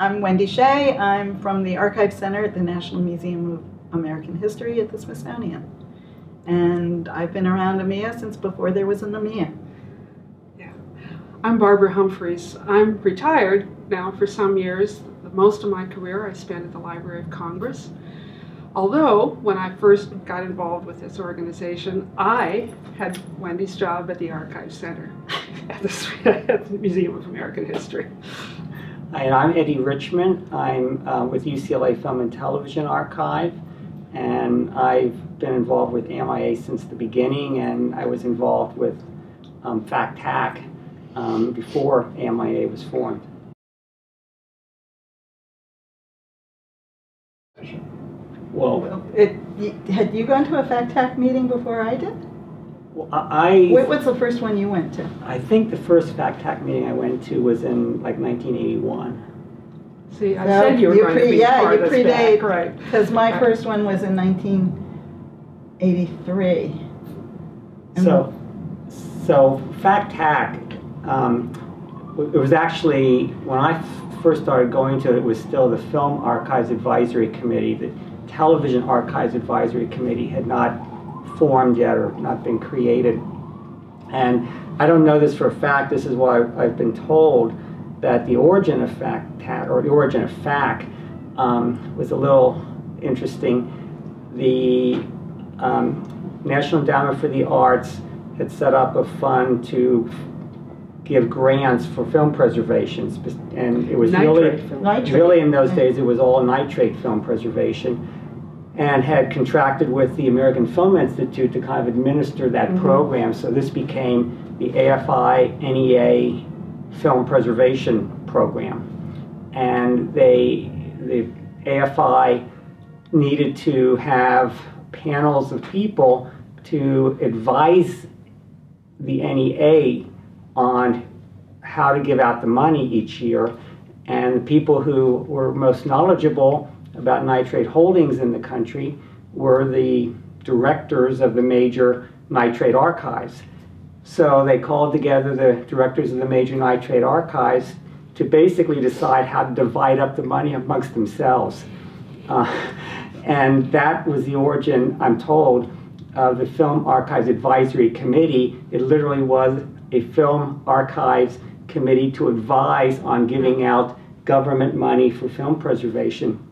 I'm Wendy Shea. I'm from the Archive Center at the National Museum of American History at the Smithsonian. And I've been around AMIA since before there was an AMIA. Yeah. I'm Barbara Humphreys. I'm retired now for some years. Most of my career I spent at the Library of Congress. Although, when I first got involved with this organization, I had Wendy's job at the Archive Center at the Museum of American History. And I'm Eddie Richmond. I'm with UCLA Film and Television Archive, and I've been involved with AMIA since the beginning, and I was involved with FACTAC before AMIA was formed. Well, had you gone to a FACTAC meeting before I did? Well, what's the first one you went to? I think the first FACTAC meeting I went to was in like 1981. See, I said you were going to be part of this back, right? Because my first one was in 1983. So FACTAC, it was actually, when I first started going to it, it was still the Film Archives Advisory Committee. The Television Archives Advisory Committee had not formed yet or not been created. And I don't know this for a fact, this is what I've been told, that the origin of FACTAC, or the origin of FAC, was a little interesting. The National Endowment for the Arts had set up a fund to give grants for film preservation, and it was really in those days it was all nitrate film preservation, and had contracted with the American Film Institute to kind of administer that program. So this became the AFI NEA Film Preservation Program, and the AFI needed to have panels of people to advise the NEA on how to give out the money each year, and the people who were most knowledgeable about nitrate holdings in the country were the directors of the major nitrate archives. So they called together the directors of the major nitrate archives to basically decide how to divide up the money amongst themselves. And that was the origin, I'm told, of the Film Archives Advisory Committee. It literally was a film archives committee to advise on giving out government money for film preservation.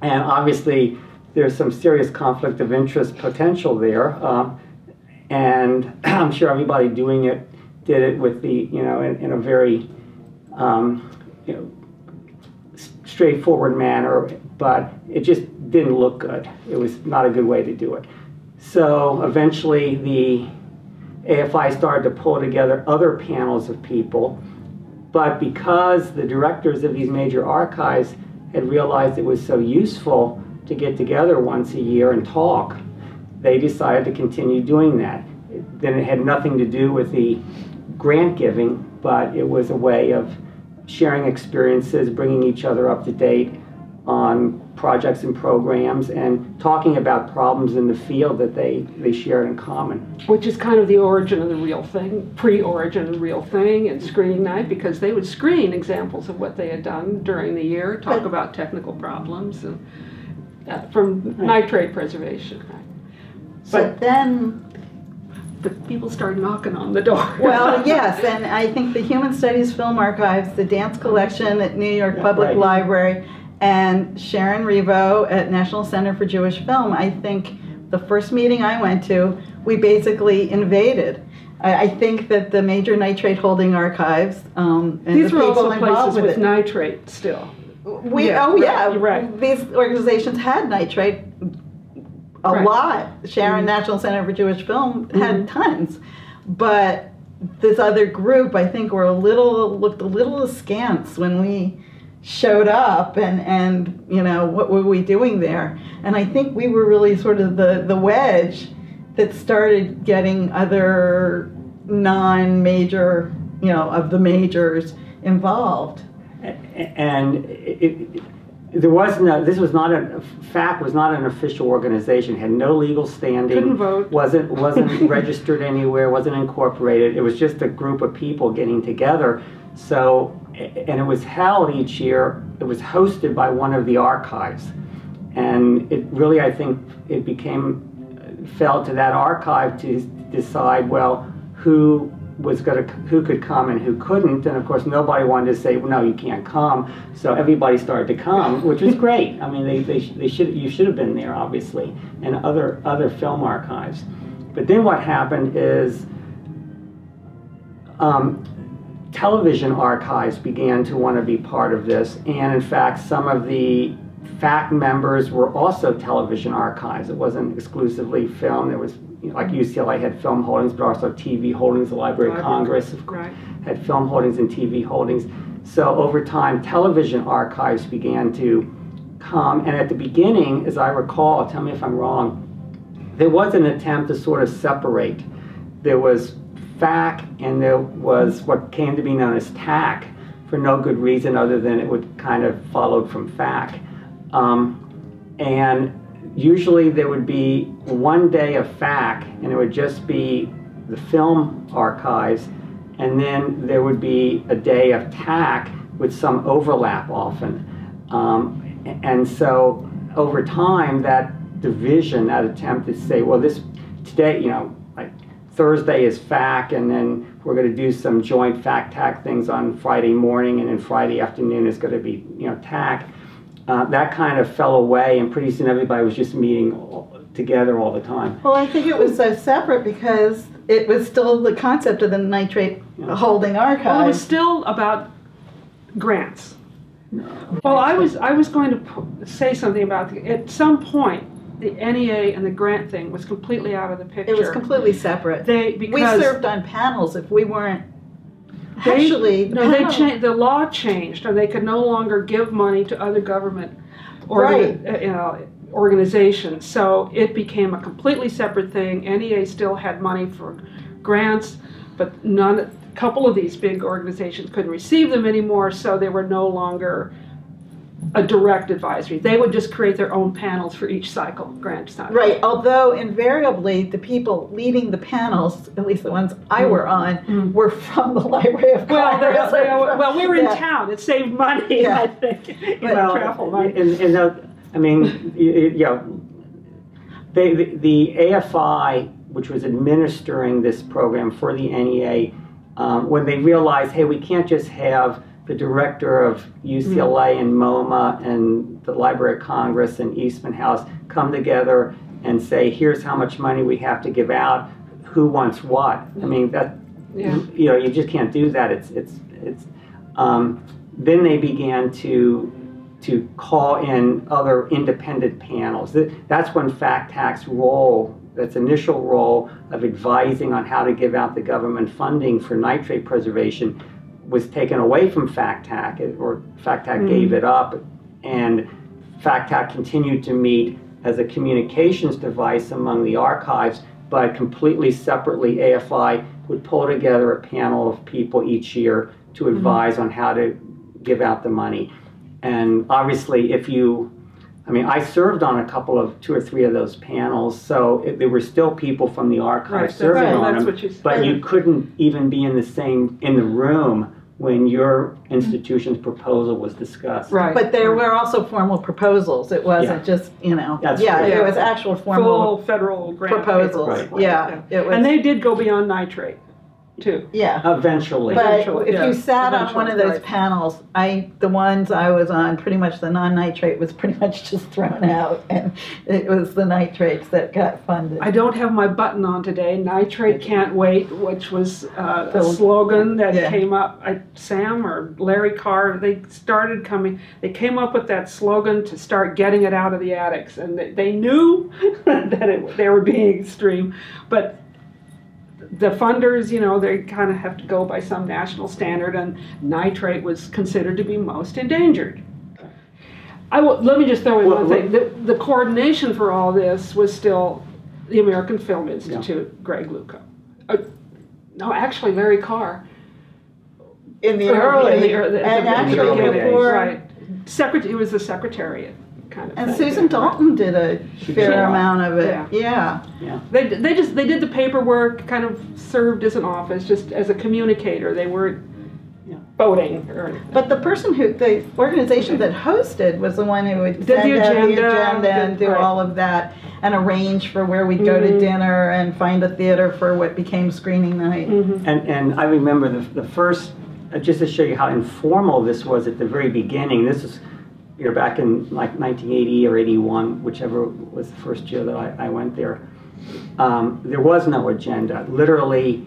And obviously there's some serious conflict of interest potential there, and I'm sure everybody doing it did it with the, in a very straightforward manner, but it just didn't look good. It was not a good way to do it. So eventually the AFI started to pull together other panels of people, but because the directors of these major archives had realized it was so useful to get together once a year and talk, they decided to continue doing that. Then it had nothing to do with the grant giving, but it was a way of sharing experiences, bringing each other up to date on projects and programs, and talking about problems in the field that they shared in common. Which is kind of the origin of the Real Thing, pre-origin of Real Thing and screening night, because they would screen examples of what they had done during the year, talk about technical problems and from nitrate preservation. But then the people started knocking on the door. Well, yes, and I think the Human Studies Film Archives, the Dance Collection at New York Public Library, and Sharon Revo at National Center for Jewish Film, I think the first meeting I went to, we basically invaded. I think that the major nitrate holding archives and these the were people also involved places with it. nitrate still. Right. These organizations had nitrate a lot. Sharon National Center for Jewish Film had tons, but this other group, I think, looked a little askance when we showed up, and what were we doing there? And I think we were really sort of the wedge that started getting other non-major, of the majors involved. And there was no, this was not a, FAC was not an official organization, had no legal standing. Couldn't vote. Wasn't registered anywhere, wasn't incorporated. It was just a group of people getting together. So and it was held each year. It was hosted by one of the archives, and it really, I think, it fell to that archive to decide, well, who could come and who couldn't, and of course nobody wanted to say, well, no, you can't come. So everybody started to come, which was great. I mean, you should have been there, obviously, and other film archives. But then what happened is television archives began to want to be part of this, and in fact, some of the FAC members were also television archives. It wasn't exclusively film. There was, like UCLA had film holdings, but also TV holdings. The Library of Congress had film holdings and TV holdings. So over time, television archives began to come, and at the beginning, as I recall, tell me if I'm wrong, there was an attempt to sort of separate. There was FAC, and there was what came to be known as TAC, for no good reason other than it would kind of followed from FAC. And usually there would be one day of FAC, and it would just be the film archives, and then there would be a day of TAC with some overlap often. And so over time, that division, that attempt to say, well, today, like Thursday is FAC, and then we're going to do some joint FAC-TAC things on Friday morning, and then Friday afternoon is going to be, TAC. That kind of fell away, and pretty soon everybody was just meeting together all the time. Well, I think it was so separate because it was still the concept of the nitrate holding archive. Well, it was still about grants. Well, I was going to say something about at some point the NEA and the grant thing was completely out of the picture. It was completely separate. We served on panels if we weren't. The law changed, and they could no longer give money to other government organizations. So it became a completely separate thing. NEA still had money for grants, but a couple of these big organizations couldn't receive them anymore, so they were no longer a direct advisory. They would just create their own panels for each cycle, grant cycle. Right, although invariably the people leading the panels, at least the ones I were on, were from the Library of Congress. Well, we were in town. It saved money, I think. Travel money. I mean, the AFI, which was administering this program for the NEA, when they realized, hey, we can't just have the director of UCLA and MoMA and the Library of Congress and Eastman House come together and say, here's how much money we have to give out, who wants what. I mean, you just can't do that. Then they began to call in other independent panels. That's when FAC-TAC's role, its initial role of advising on how to give out the government funding for nitrate preservation, was taken away from FAC-TAC, or FAC-TAC gave it up, and FAC-TAC continued to meet as a communications device among the archives, but completely separately, AFI would pull together a panel of people each year to advise on how to give out the money. And obviously, I served on a couple of 2 or 3 of those panels, so there were still people from the archives serving on them, but you couldn't even be in the room when your institution's proposal was discussed. Right. But there were also formal proposals. It wasn't just, it was actual formal full federal grant proposals. Right. It was, and they did go beyond nitrate, too. Yeah. Eventually. But if you sat on one of those panels, the ones I was on, pretty much the non-nitrate was pretty much just thrown out, and it was the nitrates that got funded. I don't have my button on today. Nitrate can't wait, which was a slogan that came up. Sam or Larry Carr, they came up with that slogan to start getting it out of the attics, and they knew that they were being extreme, but the funders, they kind of have to go by some national standard, and nitrate was considered to be most endangered. Let me just throw in one thing. The coordination for all this was still the American Film Institute, Greg Luca. No, actually, Larry Carr. In the early and actually before. Right. It was the secretariat. Kind of and thing. Susan Dalton did a fair amount of it. Yeah. They did the paperwork, kind of served as an office, just as a communicator. They weren't voting or anything. But the organization that hosted was the one who would Did send the out the agenda, agenda and do right. all of that and arrange for where we'd go to dinner and find a theater for what became screening night. And I remember the first, just to show you how informal this was at the very beginning, this is back in like 1980 or 81, whichever was the first year that I went there. There was no agenda. Literally,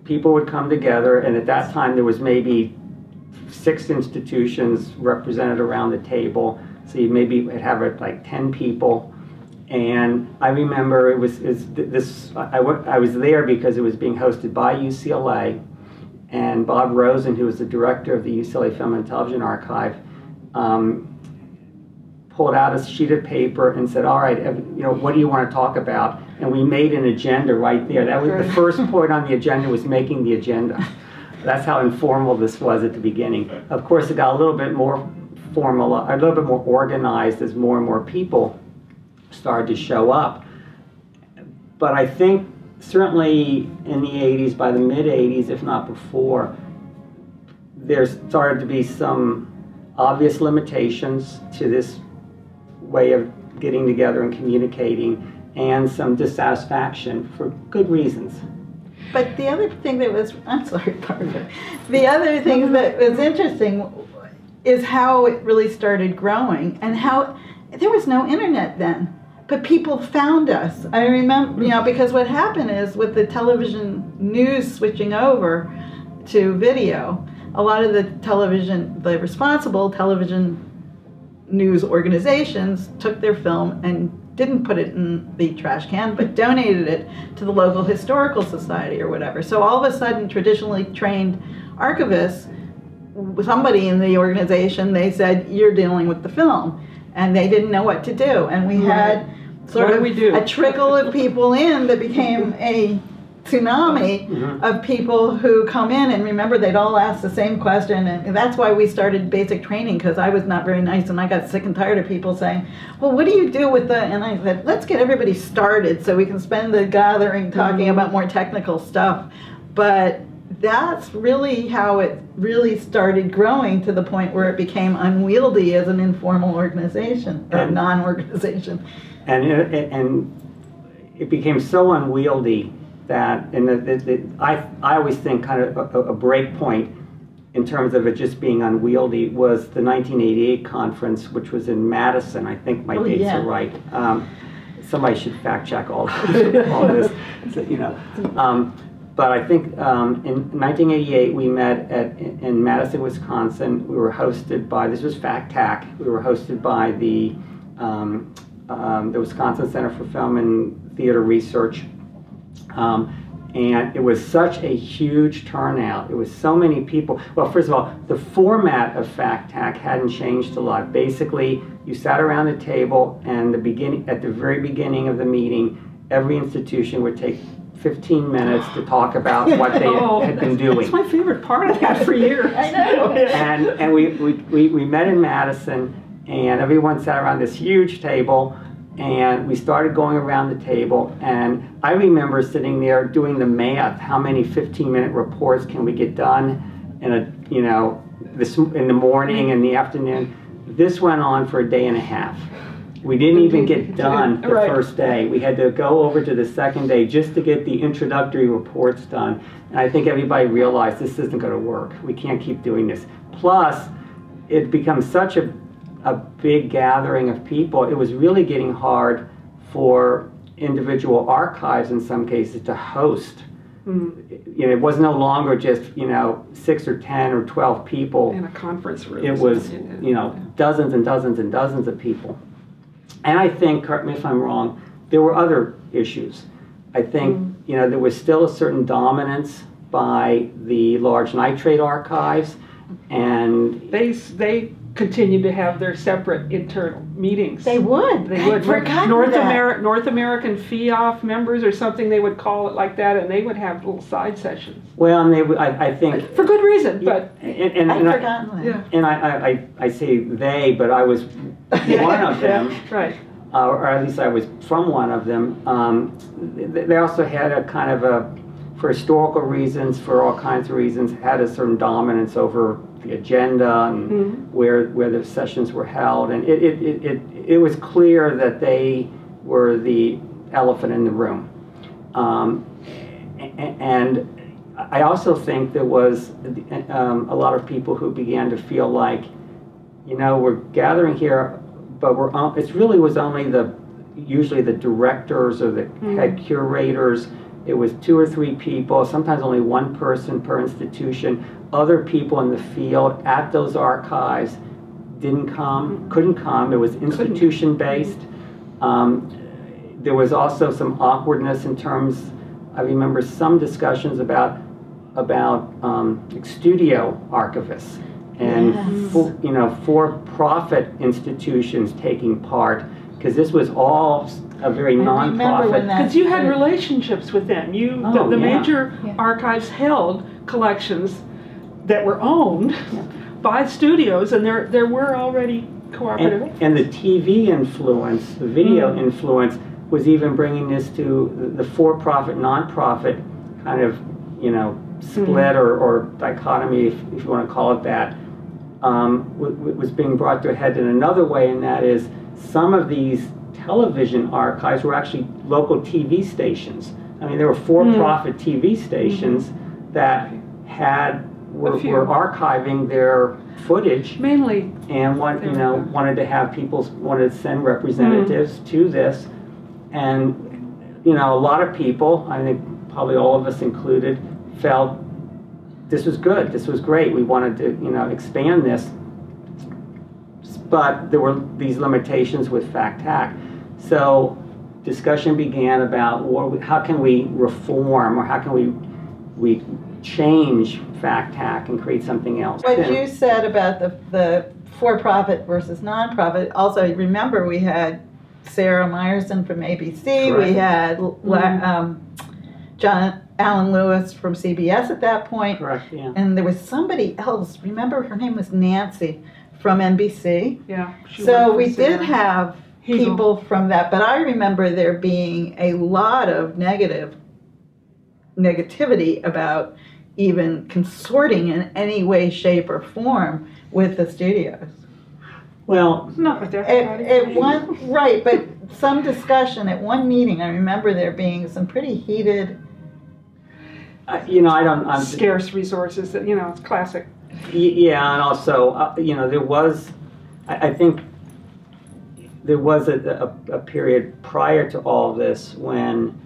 people would come together, and at that time there was maybe 6 institutions represented around the table. So you maybe would have like 10 people. And I remember I was there because it was being hosted by UCLA, and Bob Rosen, who was the director of the UCLA Film and Television Archive, pulled out a sheet of paper and said, all right, what do you want to talk about? And we made an agenda right there. That was the first point on the agenda, was making the agenda. That's how informal this was at the beginning. Of course, it got a little bit more formal, a little bit more organized as more and more people started to show up. But I think certainly in the 80s, by the mid-80s, if not before, there started to be some obvious limitations to this way of getting together and communicating, and some dissatisfaction for good reasons. But the other thing that was, I'm sorry, Barbara, the other thing that was interesting is how it really started growing, and how there was no internet then, but people found us. I remember, because what happened is with the television news switching over to video, a lot of the responsible television news organizations took their film and didn't put it in the trash can, but donated it to the local historical society or whatever. So all of a sudden, traditionally trained archivists, somebody in the organization, they said, you're dealing with the film. And they didn't know what to do. And we had sort of a trickle of people in that became a tsunami of people who come in, and remember, they'd all ask the same question, and that's why we started basic training, because I was not very nice, and I got sick and tired of people saying, well, what do you do with the, and I said, let's get everybody started so we can spend the gathering talking about more technical stuff. But that's really how it really started growing, to the point where it became unwieldy as an informal organization, or non-organization. And it became so unwieldy that, and I always think kind of a break point in terms of it just being unwieldy was the 1988 conference, which was in Madison. I think my dates are right. Somebody should fact check all this, but I think in 1988 we met in Madison, Wisconsin. We were hosted by, this was FACTAC, we were hosted by the Wisconsin Center for Film and Theater Research. And it was such a huge turnout. It was so many people. Well, first of all, the format of FACTAC hadn't changed a lot. Basically, you sat around the table, and at the very beginning of the meeting, every institution would take 15 minutes to talk about what they had been doing. That's my favorite part of that for years. I know. And we met in Madison, and everyone sat around this huge table, and we started going around the table, and I remember sitting there doing the math, how many 15-minute reports can we get done in in the morning and the afternoon. This went on for a day and a half. We didn't even get done the first day. We had to go over to the second day just to get the introductory reports done. And I think everybody realized this isn't going to work. We can't keep doing this. Plus, it becomes such a big gathering of people. It was really getting hard for individual archives in some cases to host. It was no longer just 6 or 10 or 12 people in a conference room. It was dozens and dozens and dozens of people. And I think, correct me if I'm wrong, there were other issues. I think there was still a certain dominance by the large nitrate archives, and they continued to have their separate internal meetings. They would. North American FEOF members or something, they would call it like that, and they would have little side sessions. Well, and they would, I think, for good reason. But I've forgotten that. And I say they, but I was one of them. Right. Or at least I was from one of them. They also had a kind of a for historical reasons, for all kinds of reasons, had a certain dominance over the agenda and where the sessions were held. And it was clear that they were the elephant in the room. And I also think there was a lot of people who began to feel like, we're gathering here, but it really was only usually the directors or the head curators. It was 2 or 3 people, sometimes only one person per institution. Other people in the field at those archives couldn't come. It was institution-based. There was also some awkwardness in terms, I remember some discussions about studio archivists and for-profit institutions taking part, because this was all a very non-profit. Because you had relationships with them. The major archives held collections that were owned by studios, and there were already cooperative. And the TV influence, the video influence, was even bringing this to the for-profit, non-profit kind of, split or dichotomy, if you want to call it that, was being brought to a head in another way, and that is some of these television archives were actually local TV stations. I mean, there were for-profit TV stations that were archiving their footage mainly, and wanted to have wanted to send representatives to this, and a lot of people, I think probably all of us included, felt this was good, this was great, we wanted to expand this, but there were these limitations with FACTAC. So discussion began about how can we reform, or how can we change FACTAC and create something else. What you said about the for-profit versus non-profit, also remember we had Sarah Meyerson from ABC, correct. We had John Alan Lewis from CBS at that point. Correct, yeah. And there was somebody else, remember her name was Nancy from NBC. Yeah. So we did have people from that, but I remember there being a lot of negativity about even consorting in any way, shape, or form with the studios. Well, not with everybody. Right, but some discussion at one meeting, I remember there being some pretty heated. I'm scarce resources that it's classic. Yeah, and also there was, I think there was a period prior to all this when,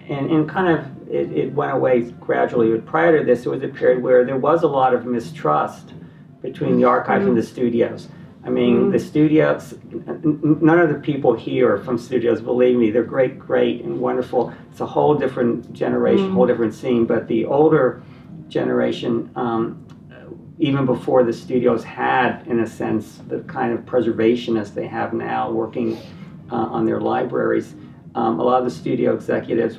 and kind of it went away gradually, but prior to this there was a period where there was a lot of mistrust between the archives and the studios. I mean, the studios, none of the people here are from studios, believe me, they're great and wonderful. It's a whole different generation, whole different scene, but the older generation, even before the studios had, in a sense, the kind of preservationists they have now working on their libraries, a lot of the studio executives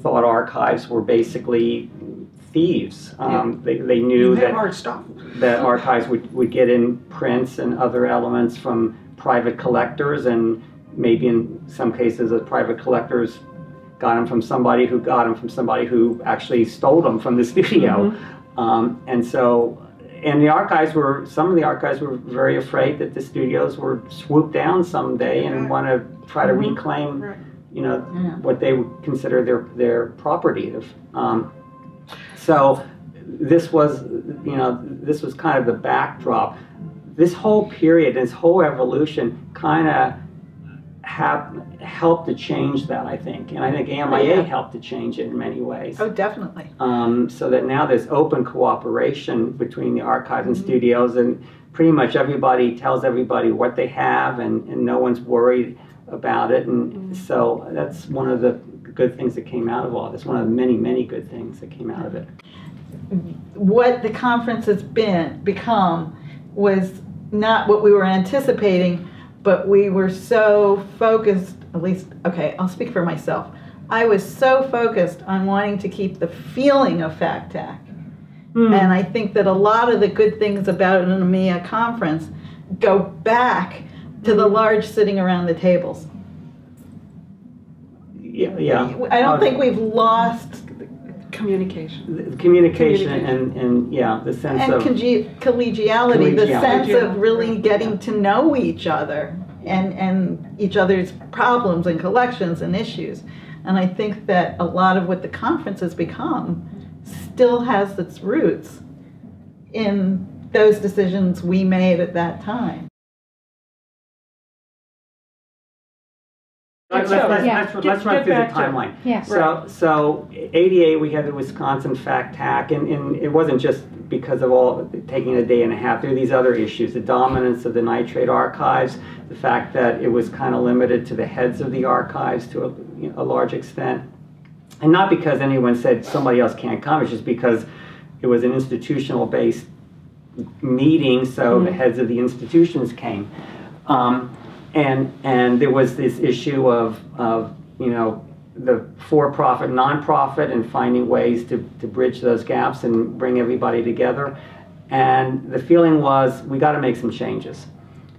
thought archives were basically thieves. They knew that archives would get in prints and other elements from private collectors, and maybe in some cases the private collectors got them from somebody who actually stole them from the studio. And the archives some of the archives were very afraid that the studios were swoop down someday and want to try to reclaim, what they would consider their property. So this was kind of the backdrop. This whole period, this whole evolution kind of helped to change that, I think. And I think AMIA helped to change it in many ways. Oh, definitely. So that now there's open cooperation between the archives and studios, and pretty much everybody tells everybody what they have, and no one's worried about it. And so that's one of the good things that came out of all this, one of the many, many good things that came out of it. What the conference has become was not what we were anticipating, but we were so focused, at least, okay, I'll speak for myself. I was so focused on wanting to keep the feeling of FACTAC. And I think that a lot of the good things about an AMIA conference go back to the large sitting around the tables. Yeah. I don't think we've lost Communication. The communication and yeah, the sense and of collegiality, the sense of really Right. getting to know each other and each other's problems and collections and issues. And I think that a lot of what the conference has become still has its roots in those decisions we made at that time. Let's Yeah. run through the back to- timeline. Yeah. So 88 we had the Wisconsin Fact Hack, and it wasn't just because of all taking a day and a half. There were these other issues: the dominance of the nitrate archives, the fact that it was kind of limited to the heads of the archives to a large extent, and not because anyone said somebody else can't come. It's just because it was an institutional-based meeting, so the heads of the institutions came. And there was this issue of the for-profit, non-profit, and finding ways to bridge those gaps and bring everybody together. And the feeling was, we got to make some changes.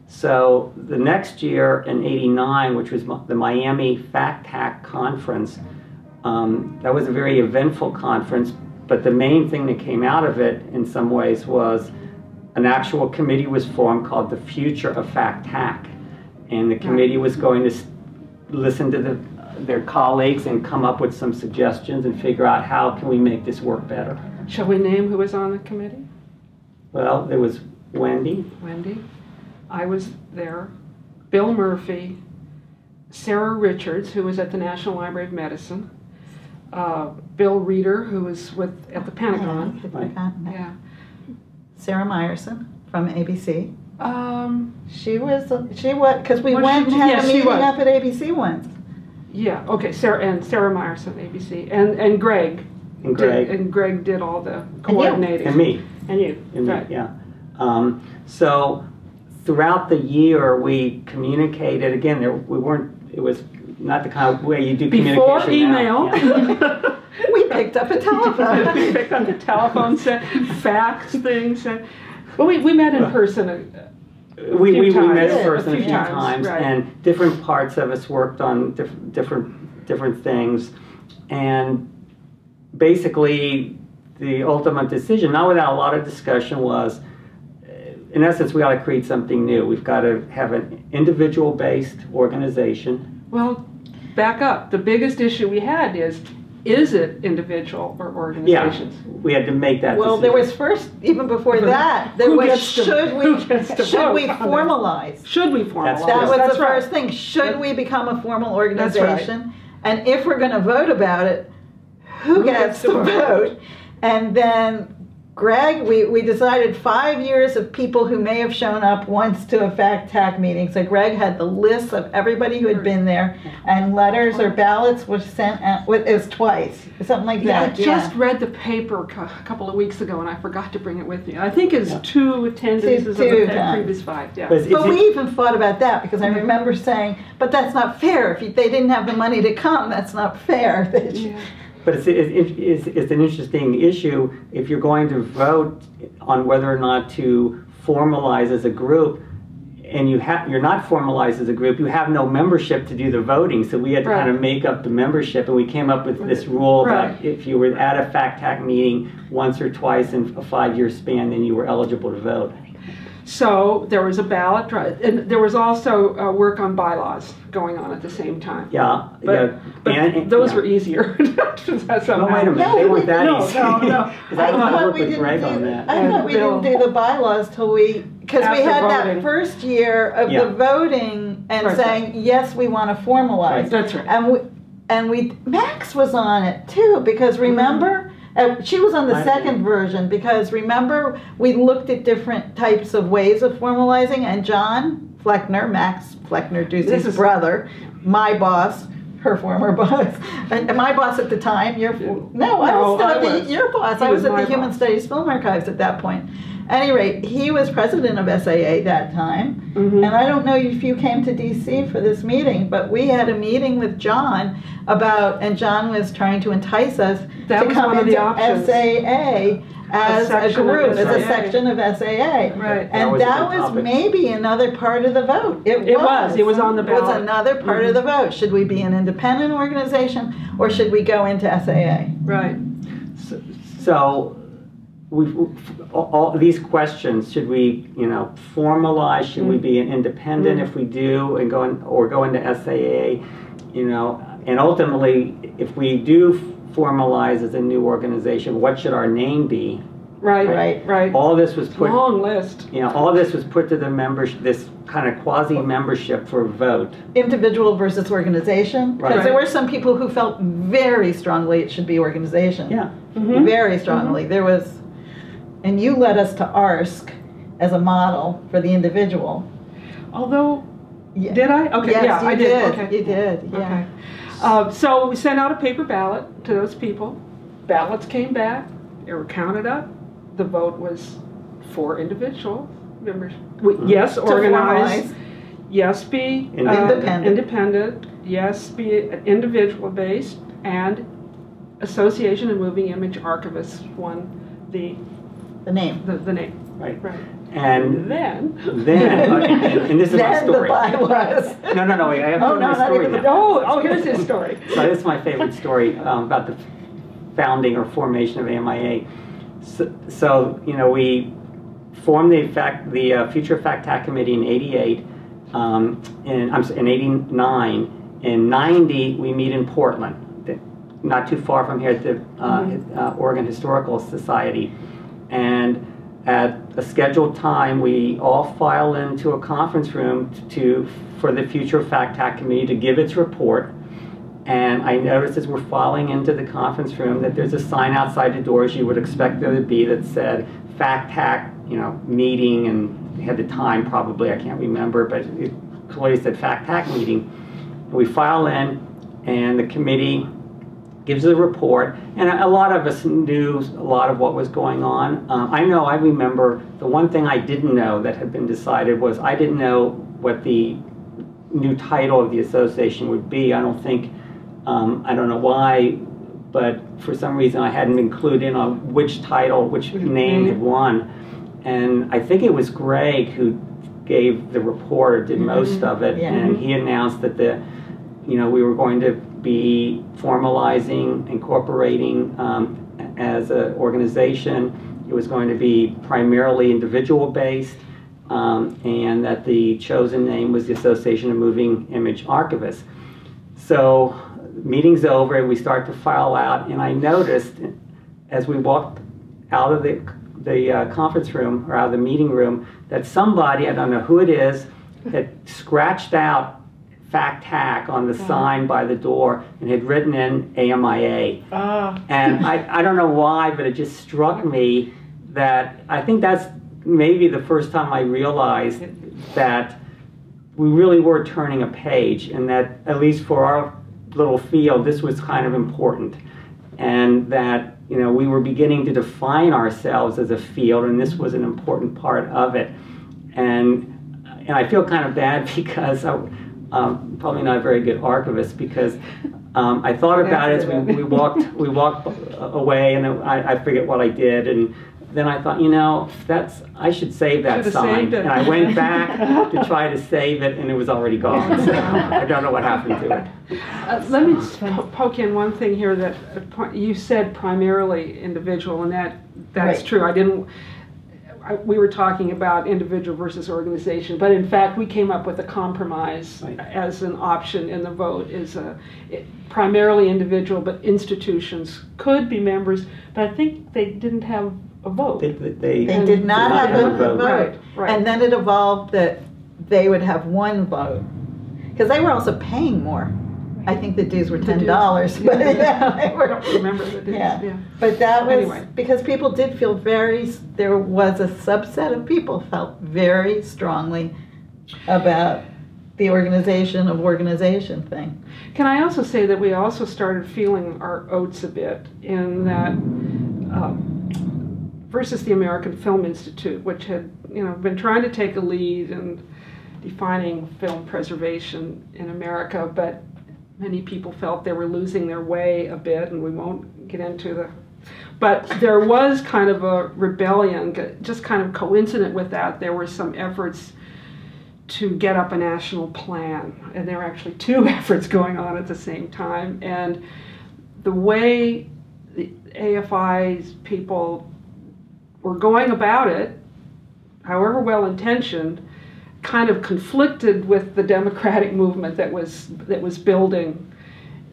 So the next year in '89, which was the Miami Fact Hack Conference, that was a very eventful conference, but the main thing that came out of it in some ways was an actual committee was formed called the Future of Fact Hack. And the committee was going to listen to their colleagues and come up with some suggestions and figure out how can we make this work better. Shall we name who was on the committee? Well, there was Wendy. Wendy. I was there. Bill Murphy. Sarah Richards, who was at the National Library of Medicine. Bill Reeder, who was at the Pentagon. Yeah. Sarah Meyerson from ABC. She was, because we Was went she- and had yeah, a she meeting was. up at ABC once. Yeah, okay, Sarah Meyerson, ABC, and Greg. And Greg. And Greg did all the coordinating. And me. And you, And me, right. yeah. So throughout the year, we communicated, again, it was not the kind of way you do Before communication now. email. Yeah. We picked up a telephone. We picked on the telephone, said fax things. Well, we met in person. We few met in times. person A a few few times, times, right. and different parts of us worked on different things, and basically the ultimate decision, not without a lot of discussion, was, in essence, we got to create something new. We've got to have an individual-based organization. Well, back up. The biggest issue we had is it individual or organizations? Yeah, we had to make that Well, decision. there was first, even before that, there Who was, gets to- who gets to should vote we on it? formalize? Should we formalize? That was That's the right. first thing. Should we become a formal That's right. organization? And if we're going to vote about it, who gets to vote? And then Greg, we decided 5 years of people who may have shown up once to a Fact Hack meeting. So Greg had the list of everybody who had been there, and letters or ballots were sent out. It was twice, something like Yeah, I that. just read the paper a couple of weeks ago, and I forgot to bring it with me. I think it's 2 attendances Two of the times. previous 5. Yeah. But we even thought about that, because I remember saying, but that's not fair. If they didn't have the money to come, that's not fair. Yeah. But it's an interesting issue. If you're going to vote on whether or not to formalize as a group, and you're not formalized as a group, you have no membership to do the voting. So we had to kind of make up the membership, and we came up with this rule that if you were at a Fact Hack meeting once or twice in a 5-year span, then you were eligible to vote. So there was a ballot drive, and there was also work on bylaws going on at the same time. Yeah, But and those yeah. were easier. No, wait a minute, No, they we weren't that didn't. easy. No. Because I don't work with Greg on that. I thought we didn't do the bylaws till because we After had voting. that first year of Yeah. the voting and Right. saying, yes, we want to formalize. Right. That's right. And Max was on it too, because remember, she was on the second version, because remember, we looked at different types of ways of formalizing, and John Fleckner, Max Fleckner, Ducey's brother, my boss, her former boss, and my boss at the time, your boss. I was at the Human Studies Film Archives at that point. At any rate, he was president of SAA that time, and I don't know if you came to DC for this meeting, but we had a meeting with John and John was trying to entice us to come into SAA as a group, as a section of SAA. Right. And that was maybe another part of the vote. It was on the ballot. It was another part of the vote. Should we be an independent organization, or should we go into SAA? Right. So all these questions, should we, formalize, should we be an independent if we do, and go into SAA, and ultimately, if we do formalize as a new organization, what should our name be? Right. All this was put, long list. All this was put to the members, this kind of quasi-membership for a vote. Individual versus organization, because there were some people who felt very strongly it should be organization. Yeah. Very strongly. There was, and you led us to ARSC as a model for the individual. Although, did I? Okay, yes, I did. Okay. You did, yeah. Okay. So we sent out a paper ballot to those people. Ballots came back. They were counted up. The vote was for individual members. Yes, organized. Yes, be independent. Yes, be individual based, and Association of Moving Image Archivists won the name. The name. Right. And then and this is my story. The bylaws. No, wait, I have to tell my story now. Here's his story. So this is my favorite story about the founding or formation of AMIA. So we formed the Future FACTAC Committee in '88, in '89. In '90, we meet in Portland, not too far from here at the Oregon Historical Society. And at a scheduled time, we all file into a conference room for the Future FACTAC Committee to give its report. And I noticed as we're filing into the conference room that there's a sign outside the doors you would expect there to be that said FACTAC, meeting, and they had the time probably, I can't remember, but it clearly said FACTAC meeting. And we file in, and the committee gives a report, and a lot of us knew a lot of what was going on. I remember the one thing I didn't know that had been decided was I didn't know what the new title of the association would be. I don't think, I don't know why, but for some reason I hadn't included on which title, which name had won. And I think it was Greg who gave the report, or did most of it, and he announced that we were going to be formalizing, incorporating as an organization. It was going to be primarily individual based, and that the chosen name was the Association of Moving Image Archivists. So meeting's over and we start to file out, and I noticed as we walked out of the conference room, or out of the meeting room, that somebody, I don't know who it is, had scratched out FACTAC on the sign by the door and had written in AMIA. And I don't know why, but it just struck me that I think that's maybe the first time I realized that we really were turning a page, and that at least for our little field this was kind of important, and that we were beginning to define ourselves as a field, and this was an important part of it. And I feel kind of bad because probably not a very good archivist, because I thought about it as we walked away, and I forget what I did, and then I thought, I should save that sign, and I went back to try to save it, and it was already gone. So I don't know what happened to it. Let me just poke in one thing here that you said primarily individual, and that's true. We were talking about individual versus organization, but in fact we came up with a compromise as an option in the vote, is primarily individual, but institutions could be members, but I think they didn't have a vote. They did not have a vote. Right. And then it evolved that they would have one vote, because they were also paying more. I think the dues were $10, but I don't remember the dues. Yeah. But that was because people did feel there was a subset of people felt very strongly about the organization thing. Can I also say that we also started feeling our oats a bit in that versus the American Film Institute, which had been trying to take a lead in defining film preservation in America, but many people felt they were losing their way a bit, and we won't get into but there was kind of a rebellion, just kind of coincident with that. There were some efforts to get up a national plan, and there were actually two efforts going on at the same time, and the way the AFI's people were going about it, however well intentioned, kind of conflicted with the democratic movement that was building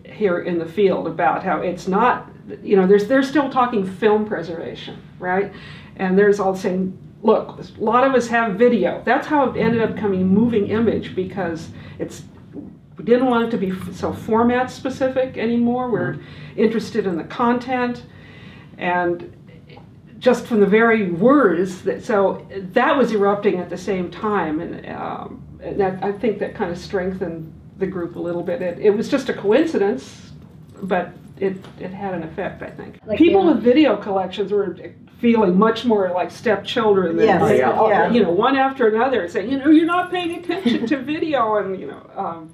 here in the field, about how it's not, you know, they're still talking film preservation, right? And there's all saying, look, a lot of us have video. That's how it ended up becoming moving image, because we didn't want it to be so format specific anymore. We're interested in the content, and just from the very words, so that was erupting at the same time, and that, I think that kind of strengthened the group a little bit. It was just a coincidence, but it had an effect, I think. Like people with video collections were feeling much more like stepchildren than you know, one after another, saying, you know, you're not paying attention to video, and you know,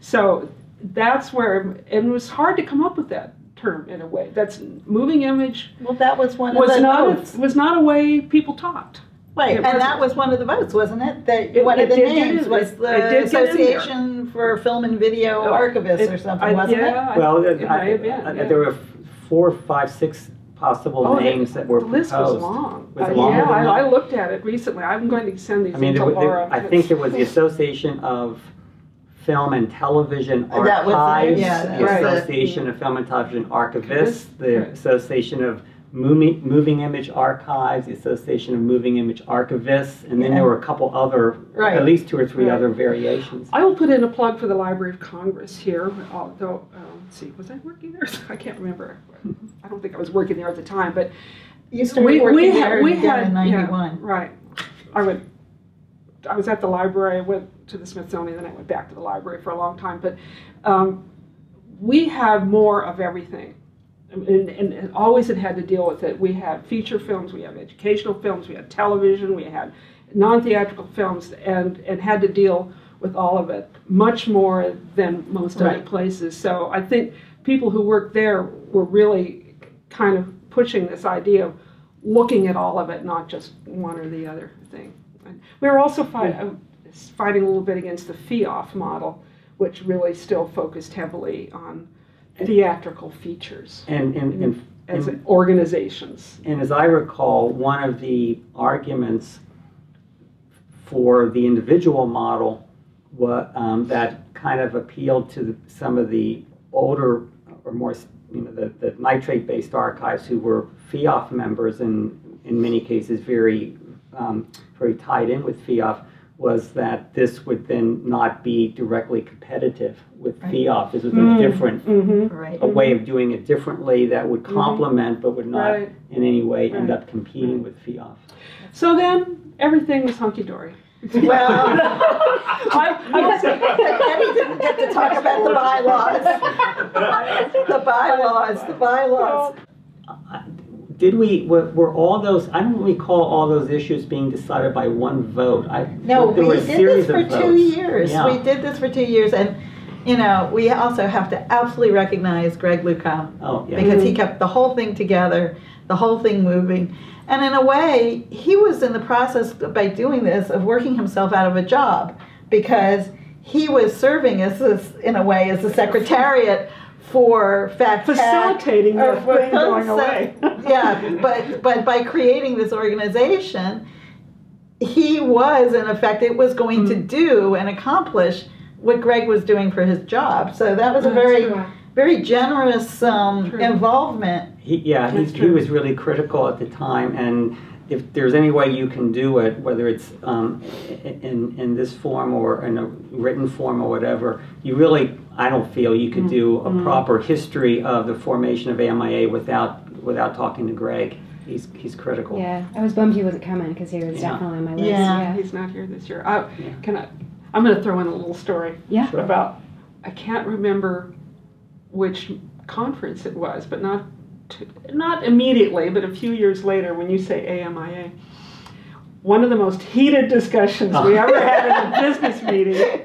so that's where, and it was hard to come up with that term in a way. That's moving image. Well, that was one of the votes. Was not a way people talked. Right, and that was one of the votes, wasn't it? That one of the names was the Association for Film and Video Archivists or something, wasn't it? Well, there were 4, 5, 6 possible names that were proposed. The list was long. Yeah, I looked at it recently. I'm going to send these to Laura. I think there was the Association of Film and Television Archives, the Association of Film and Television Archivists, the Association of Moving Image Archives, the Association of Moving Image Archivists, and then there were a couple other, at least 2 or 3 other variations. I will put in a plug for the Library of Congress here, although, let's see, was I working there? I can't remember. I don't think I was working there at the time, but you started working there in 91. Yeah, right. I was at the library, I went to the Smithsonian, then I went back to the library for a long time, but we have more of everything. And always had to deal with it. We had feature films, we have educational films, we had television, we had non-theatrical films, and had to deal with all of it much more than most other places. So I think people who worked there were really kind of pushing this idea of looking at all of it, not just one or the other thing. And we were also fighting a little bit against the FIAF model, which really still focused heavily on theatrical features as organizations. And as I recall, one of the arguments for the individual model that kind of appealed to some of the older or more, you know, the nitrate-based archives who were FIAF members, and in many cases very tied in with FIAF, was that this would then not be directly competitive with FIAF. This was a different, a way of doing it differently that would complement but would not in any way end up competing with FIAF. So then everything was hunky-dory. Well, Penny didn't get to talk about the bylaws. The bylaws. Were all those, I don't recall all those issues being decided by one vote. No, we did this for 2 years. Yeah. We did this for 2 years, and you know, we also have to absolutely recognize Greg Lukow, because he kept the whole thing together, the whole thing moving. And in a way, he was in the process, by doing this, of working himself out of a job, because he was serving as in a way, as the secretariat for facilitating the thing going away. but by creating this organization, he was, in effect, it was going to do and accomplish what Greg was doing for his job. So that was a very generous involvement. He was really critical at the time, and if there's any way you can do it, whether it's in this form or in a written form or whatever, you really, I don't feel you could do a proper history of the formation of AMIA without talking to Greg. He's critical. Yeah, I was bummed he wasn't coming, because he was definitely on my list. Yeah, he's not here this year. I'm going to throw in a little story about, I can't remember which conference it was, but not immediately, but a few years later, when you say AMIA, one of the most heated discussions we ever had in a business meeting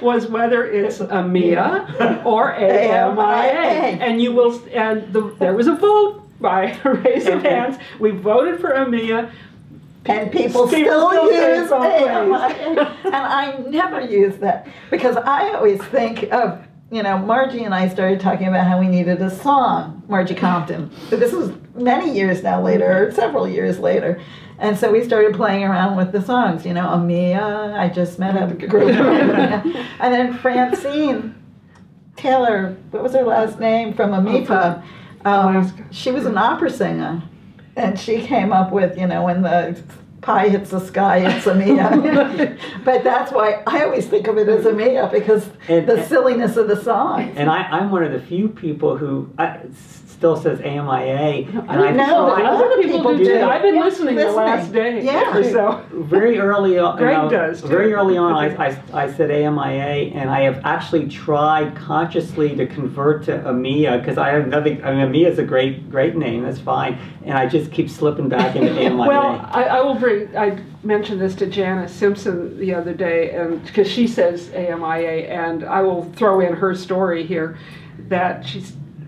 was whether it's AMIA or AMIA. And there was a vote by a raise of hands. We voted for AMIA. And people still use AMIA. And I never use that, because I always think of Margie and I started talking about how we needed a song, Margie Compton. But this was many years now later, or several years later. And so we started playing around with the songs, Amia, I just met a group. And then Francine Taylor, what was her last name, from Amipa, she was an opera singer. And she came up with, when the pie hits the sky, it's Amia. But that's why I always think of it as Amia, because the silliness of the song. And I'm one of the few people who still says AMIA. And I know, but a lot of people do. I've been listening the last day. Yeah. Or so. Very early on, Greg does, too. Very early on, I said AMIA, and I have actually tried consciously to convert to AMIA, because I have nothing. AMIA is a great name. That's fine, and I just keep slipping back into AMIA. Well, I mentioned this to Janice Simpson the other day, and because she says AMIA, and I will throw in her story here, that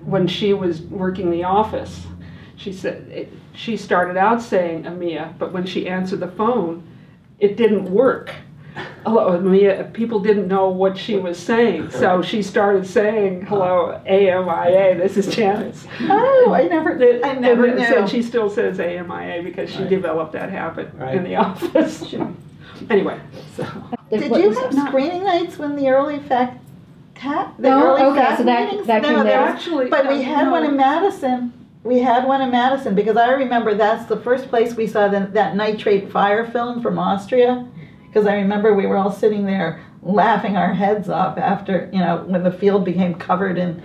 when she was working the office, she said she started out saying AMIA, but when she answered the phone, it didn't work. Hello, AMIA. People didn't know what she was saying, so she started saying, "Hello, AMIA. This is Janice." Oh, I never knew. So she still says AMIA because she developed that habit in the office. Anyway, so did you have screening nights when the early fact? No, okay, so that came there. Actually, but we had one in Madison. We had one in Madison because I remember that's the first place we saw that nitrate fire film from Austria. Because I remember we were all sitting there laughing our heads off after, when the field became covered in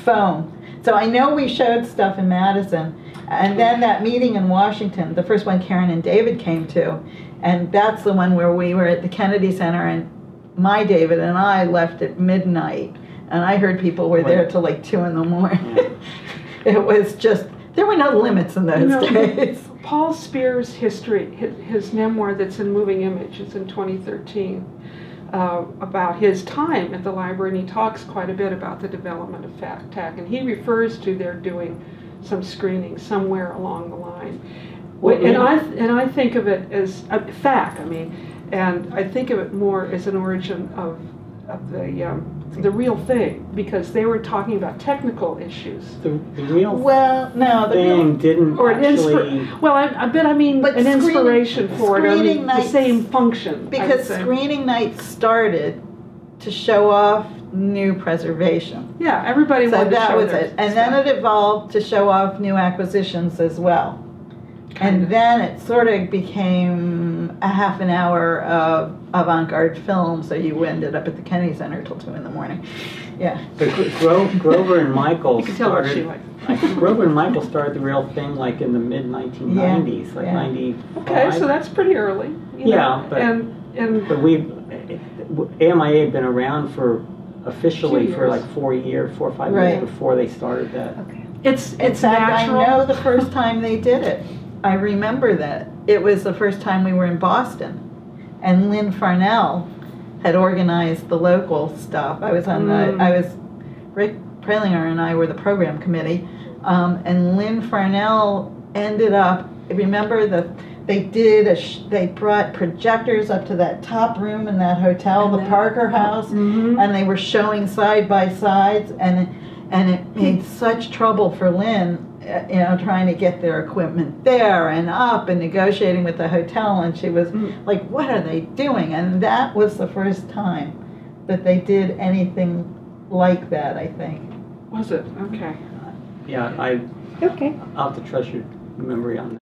foam. So I know we showed stuff in Madison. And then that meeting in Washington, the first one Karen and David came to, and that's the one where we were at the Kennedy Center, and my David and I left at midnight, and I heard people were there till like 2 in the morning. Yeah. It was just, there were no limits in those days. Paul Spear's history, his memoir that's in Moving Images in 2013, about his time at the library, and he talks quite a bit about the development of FACTAC, and he refers to their doing some screening somewhere along the line. And I think of it as FAC, and I think of it more as an origin of the real thing, because they were talking about technical issues. The real thing didn't or actually... an inspiration for it, the same function. Because screening nights started to show off new preservation. Yeah, everybody wanted to show that was it. And then it evolved to show off new acquisitions as well. And then it sort of became a half an hour of avant-garde film, so you ended up at the Kennedy Center till 2 in the morning. Yeah. But Grover and Michael started. Grover and Michael started the real thing like in the mid 1990s, 95. Okay, so that's pretty early. But AMIA had been around for officially for like 4 or 5 years before they started that. Okay. It's natural. I know the first time they did it. I remember that. It was the first time we were in Boston. And Lynn Farnell had organized the local stuff. I was on Rick Prelinger and I were the program committee. And Lynn Farnell ended up, remember they brought projectors up to that top room in that hotel, the Parker House, and they were showing side by sides, and it made such trouble for Lynn, trying to get their equipment there and up and negotiating with the hotel, and she was like, what are they doing? And that was the first time that they did anything like that, I think. Was it? Okay. Yeah, I'll have to trust your memory on that.